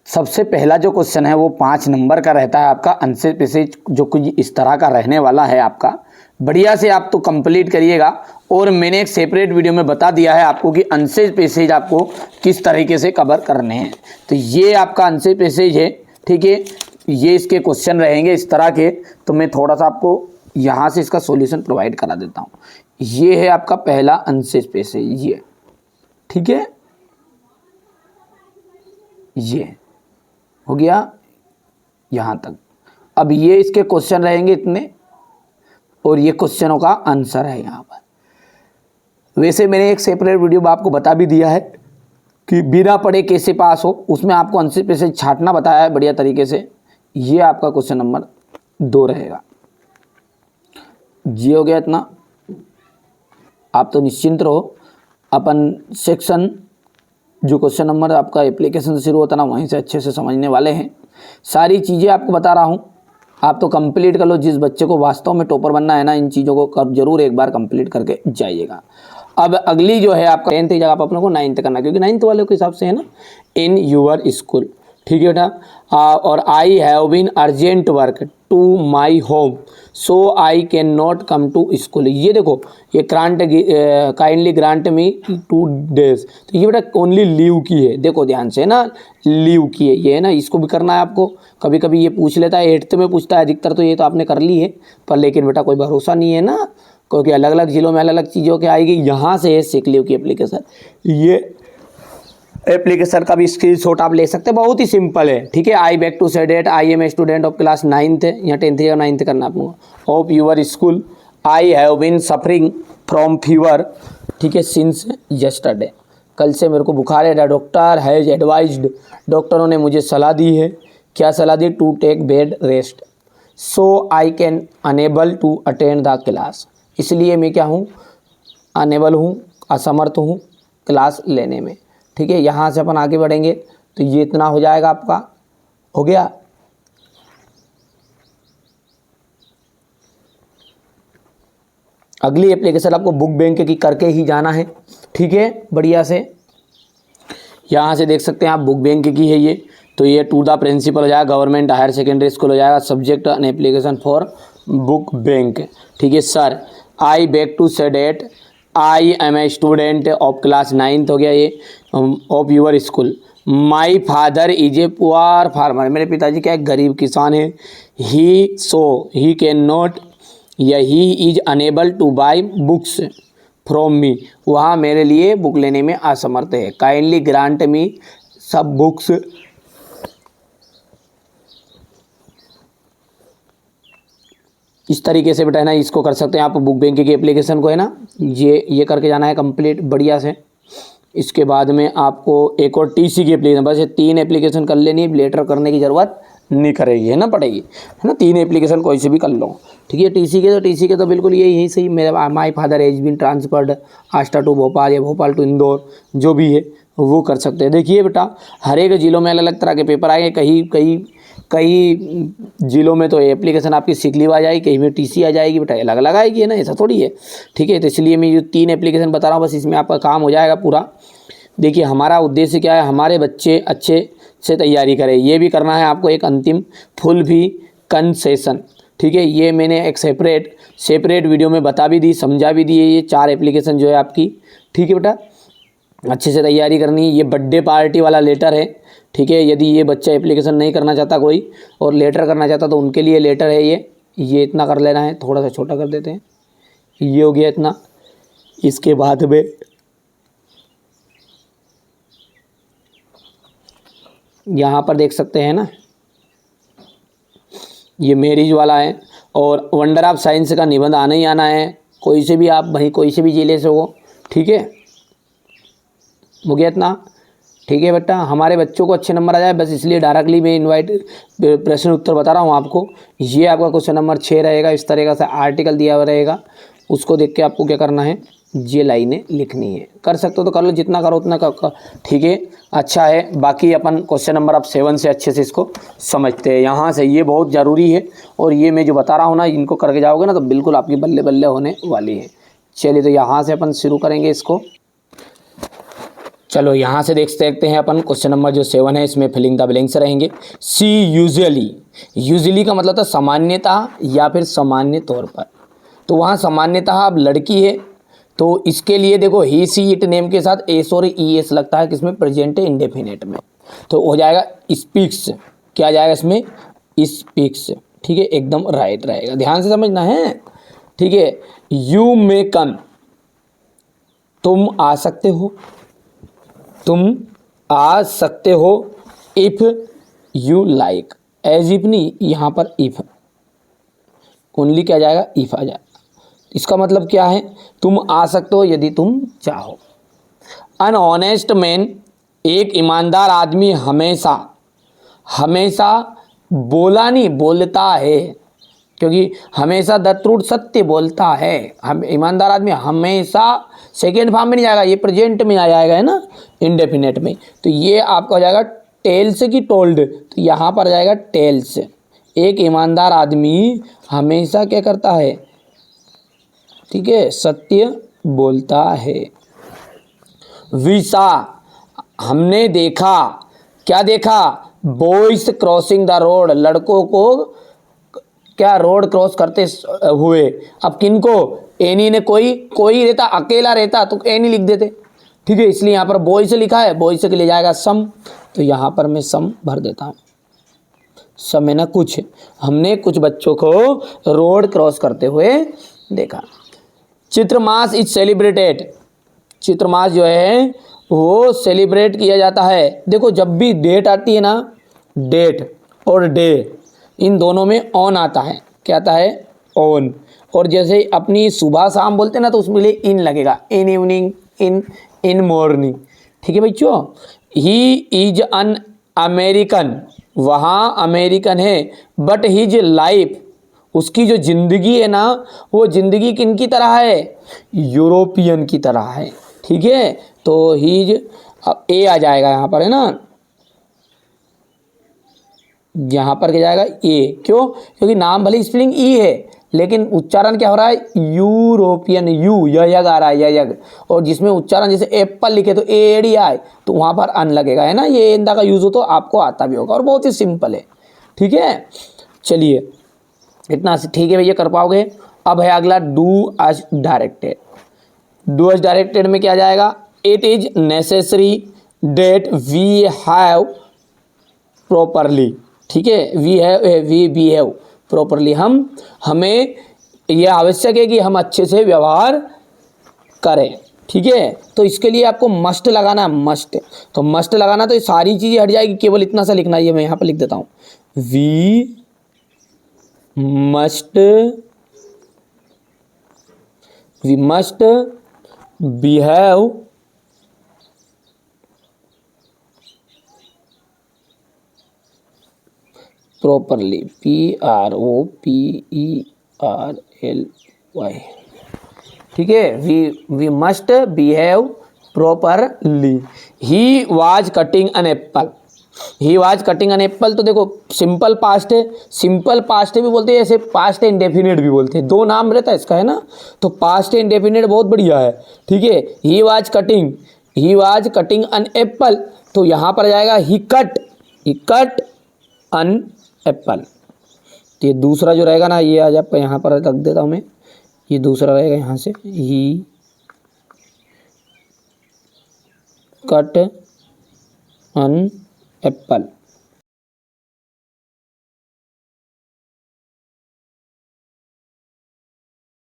सबसे पहला जो क्वेश्चन है वो 5 नंबर का रहता है आपका आंसर पैसेज, जो कुछ इस तरह का रहने वाला है आपका। बढ़िया से आप तो कंप्लीट करिएगा। और मैंने एक सेपरेट वीडियो में बता दिया है आपको कि आंसर पैसेज आपको किस तरीके से कवर करने हैं। तो ये आपका आंसर पैसेज है, ठीक है। ये इसके क्वेश्चन रहेंगे इस तरह के। तो मैं थोड़ा सा आपको यहाँ से इसका सॉल्यूशन प्रोवाइड करा देता हूँ। ये है आपका पहला आंसर पैसेज, ये ठीक है, ये हो गया यहाँ तक। अब ये इसके क्वेश्चन रहेंगे इतने, और ये क्वेश्चनों का आंसर है यहाँ पर। वैसे मैंने एक सेपरेट वीडियो में आपको बता भी दिया है कि बिना पढ़े कैसे पास हो, उसमें आपको आंसर पैसेज छांटना बताया है बढ़िया तरीके से। ये आपका क्वेश्चन नंबर 2 रहेगा। ये हो गया इतना, आप तो निश्चिंत रहो। अपन सेक्शन जो क्वेश्चन नंबर आपका एप्लीकेशन से शुरू होता ना, वहीं से अच्छे से समझने वाले हैं। सारी चीज़ें आपको बता रहा हूँ, आप तो कंप्लीट कर लो। जिस बच्चे को वास्तव में टॉपर बनना है ना, इन चीज़ों को जरूर एक बार कंप्लीट करके जाइएगा। अब अगली जो है आपका 10th की जगह पर अपने को 9th करना, क्योंकि 9th वालों के हिसाब से है ना, इन यूर स्कूल, ठीक है बेटा। और I have been urgent work to my home so I can not come to school. ये देखो, ये काइंडली ग्रांट मी 2 days, तो ये बेटा ओनली लीव की है। देखो ध्यान से ना, लीव की है ये, है ना। इसको भी करना है आपको। कभी कभी ये पूछ लेता है, 8th में पूछता है अधिकतर, तो ये तो आपने कर ली है पर, लेकिन बेटा कोई भरोसा नहीं है ना, क्योंकि अलग अलग जिलों में अलग अलग चीज़ों के आएगी। यहाँ से है सिक लीव की एप्लीकेशन। ये एप्लीकेशन का भी स्क्रीनशॉट आप ले सकते हैं, बहुत ही सिंपल है, ठीक है। I back to say date, I am a student of class 9th है, यहाँ 10th या 9th करना आपको। Of your school, I have been suffering from fever, ठीक है, सिंस यस्टरडे, कल से मेरे को बुखार है। डॉक्टर हैज़ एडवाइज्ड, डॉक्टरों ने मुझे सलाह दी है। क्या सलाह दी? To take bed rest so I can enable to attend the class, इसलिए मैं क्या हूँ, अनेबल हूँ, असमर्थ हूँ क्लास लेने में, ठीक है। यहाँ से अपन आगे बढ़ेंगे तो ये इतना हो जाएगा आपका, हो गया। अगली एप्लीकेशन आपको बुक बैंक की करके ही जाना है, ठीक है। बढ़िया से यहाँ से देख सकते हैं आप, बुक बैंक की है ये। तो ये टू द प्रिंसिपल हो जाएगा, गवर्नमेंट हायर सेकेंडरी स्कूल हो जाएगा। Subject an application for book bank, ठीक है। Sir I back to say date, I am a student of class 9th हो गया ये, of your school. My father is a poor farmer, मेरे पिताजी क्या एक गरीब किसान है। ही कैन नॉट, या he is unable two by books from me, वहाँ मेरे लिए बुक लेने में असमर्थ है। काइंडली ग्रांट मी सब बुक्स, इस तरीके से बेटा है ना, इसको कर सकते हैं आप बुक बैंक की एप्लीकेशन को, है ना। ये करके जाना है कंप्लीट बढ़िया से। इसके बाद में आपको एक और टीसी की एप्लीकेशन, बस ये 3 एप्लीकेशन कर लेनी है, लेटर करने की ज़रूरत नहीं करेगी, है ना, पड़ेगी, है ना। 3 एप्लीकेशन कोई से भी कर लो, ठीक है। टीसी के तो बिल्कुल यही सही, मेरा my father has been transferred Ashta to Bhopal, या भोपाल टू इंदौर, जो भी है वो कर सकते हैं। देखिए बेटा, हर एक ज़िलों में अलग अलग तरह के पेपर आएंगे। कई जिलों में तो एप्लीकेशन आपकी सिक लीव आ जाएगी, कहीं में टीसी आ जाएगी, बेटा अलग अलग आएगी, है ना, ऐसा थोड़ी है, ठीक है। तो इसलिए मैं जो 3 एप्लीकेशन बता रहा हूँ, बस इसमें आपका काम हो जाएगा पूरा। देखिए हमारा उद्देश्य क्या है, हमारे बच्चे अच्छे से तैयारी करें, ये भी करना है आपको एक अंतिम फुल भी कंसेशन, ठीक है। ये मैंने एक सेपरेट वीडियो में बता भी दी, समझा भी दी है। ये 4 एप्लीकेशन जो है आपकी, ठीक है बेटा, अच्छे से तैयारी करनी है। ये बर्थडे पार्टी वाला लेटर है, ठीक है। यदि ये बच्चा एप्लीकेशन नहीं करना चाहता कोई और लेटर करना चाहता तो उनके लिए लेटर है ये इतना कर लेना है। थोड़ा सा छोटा कर देते हैं, ये हो गया इतना। इसके बाद में यहाँ पर देख सकते हैं ना, ये मैरिज वाला है। और वंडर ऑफ साइंस का निबंध आना ही आना है, कोई से भी आप भाई कोई से भी जिले से हो, ठीक है। हो गया इतना, ठीक है बेटा। हमारे बच्चों को अच्छे नंबर आ जाए, बस इसलिए डायरेक्टली मैं प्रश्न उत्तर बता रहा हूँ आपको। ये आपका क्वेश्चन नंबर 6 रहेगा। इस तरीके से आर्टिकल दिया हुआ रहेगा, उसको देख के आपको क्या करना है, ये लाइनें लिखनी है। कर सकते हो तो कर लो, जितना करो उतना ठीक है, अच्छा है। बाकी अपन क्वेश्चन नंबर अब 7 से अच्छे से इसको समझते हैं। यहाँ से ये बहुत ज़रूरी है, और ये मैं जो बता रहा हूँ ना, इनको करके जाओगे ना तो बिल्कुल आपकी बल्ले बल्ले होने वाली है। चलिए तो यहाँ से अपन शुरू करेंगे इसको। चलो यहाँ से देखते हैं अपन क्वेश्चन नंबर जो 7 है, इसमें फिलिंग द ब्लैंक्स रहेंगे। सी यूजुअली, यूजुअली का मतलब था सामान्यतः या फिर सामान्य तौर पर, तो वहाँ सामान्यतः अब लड़की है तो इसके लिए देखो ही सी इट नेम के साथ एस और ई एस लगता है किसमें, प्रेजेंट इंडेफिनेट में, तो हो जाएगा स्पीक्स, क्या जाएगा इसमें, स्पीक्स। ठीक है, एकदम राइट रहेगा, ध्यान से समझना है। ठीक है, यू मे कम, तुम आ सकते हो, तुम आ सकते हो, if you like, as if नहीं, यहाँ पर इफ ओनली क्या जाएगा, इफ आ जाएगा। इसका मतलब क्या है, तुम आ सकते हो यदि तुम चाहो। अन ऑनेस्ट मैन, एक ईमानदार आदमी हमेशा, हमेशा बोला नहीं बोलता है, क्योंकि हमेशा द ट्रूथ सत्य बोलता है। हम ईमानदार आदमी हमेशा सेकेंड फॉर्म में नहीं जाएगा, ये प्रेजेंट में आ जाएगा, है ना, इंडेफिनेट में, तो ये आपका हो जाएगा टेल्स की टोल्ड, तो यहाँ पर जाएगा टेल्स। एक ईमानदार आदमी हमेशा क्या करता है, ठीक है, सत्य बोलता है। वी सा, हमने देखा, क्या देखा, बॉयज क्रॉसिंग द रोड, लड़कों को क्या रोड क्रॉस करते हुए। अब किनको, एनी ने, कोई रहता, अकेला रहता तो एनी लिख देते, ठीक है, इसलिए यहाँ पर बॉयज लिखा है, बॉयज के लिए जाएगा सम, तो यहाँ पर मैं सम भर देता हूँ। सम है ना कुछ, हमने कुछ बच्चों को रोड क्रॉस करते हुए देखा। चित्रमास इज सेलिब्रेटेड, चित्रमास जो है वो सेलिब्रेट किया जाता है। देखो जब भी डेट आती है ना, डेट और डे इन दोनों में ऑन आता है, क्या आता है, ऑन, और जैसे अपनी सुबह शाम बोलते हैं ना तो उसमें लिए इन लगेगा, इन इवनिंग, इन मॉर्निंग। ठीक है बच्चों, ही इज अन अमेरिकन, वहाँ अमेरिकन है, बट हिज लाइफ, उसकी जो ज़िंदगी है ना वो ज़िंदगी किन की तरह है, यूरोपियन की तरह है। ठीक है, तो हीज, अब ए आ जाएगा यहाँ पर, है ना, यहाँ पर क्या जाएगा ए, क्यों, क्योंकि नाम भले स्पेलिंग ई है लेकिन उच्चारण क्या हो रहा है, यूरोपियन, यू यग आ रहा है, यग, और जिसमें उच्चारण जैसे एप्पल लिखे तो एडी आए तो वहाँ पर अन लगेगा, है ना, ये इंदा का यूज़ हो तो आपको आता भी होगा, और बहुत ही सिंपल है। ठीक है, चलिए इतना ठीक है भैया, कर पाओगे। अब है अगला do as directed. Do as directed में क्या जाएगा, it is necessary that we have properly, ठीक है, वी बिहेव प्रॉपरली, हमें यह आवश्यक है कि हम अच्छे से व्यवहार करें। ठीक है, तो इसके लिए आपको मस्ट लगाना है, मस्ट, तो मस्ट लगाना तो ये सारी चीज़ें हट जाएगी, केवल इतना सा लिखना है, मैं यहाँ पर लिख देता हूँ, we must behave properly, PROPERLY। ठीक है, we must behave properly. He was cutting an apple, he was cutting an apple, तो देखो सिंपल पास्ट है, सिंपल पास्ट भी बोलते हैं, ऐसे पास्ट इंडेफिनिट भी बोलते हैं, दो नाम रहता है इसका, है ना, तो पास्ट इंडेफिनिट बहुत बढ़िया है। ठीक है, he was cutting an apple, तो यहाँ पर जाएगा ही कट एन एप्पल। तो ये दूसरा जो रहेगा ना, ये आज आपका यहाँ पर रख देता हूँ मैं, ये दूसरा रहेगा यहाँ से, ही कट एन एप्पल।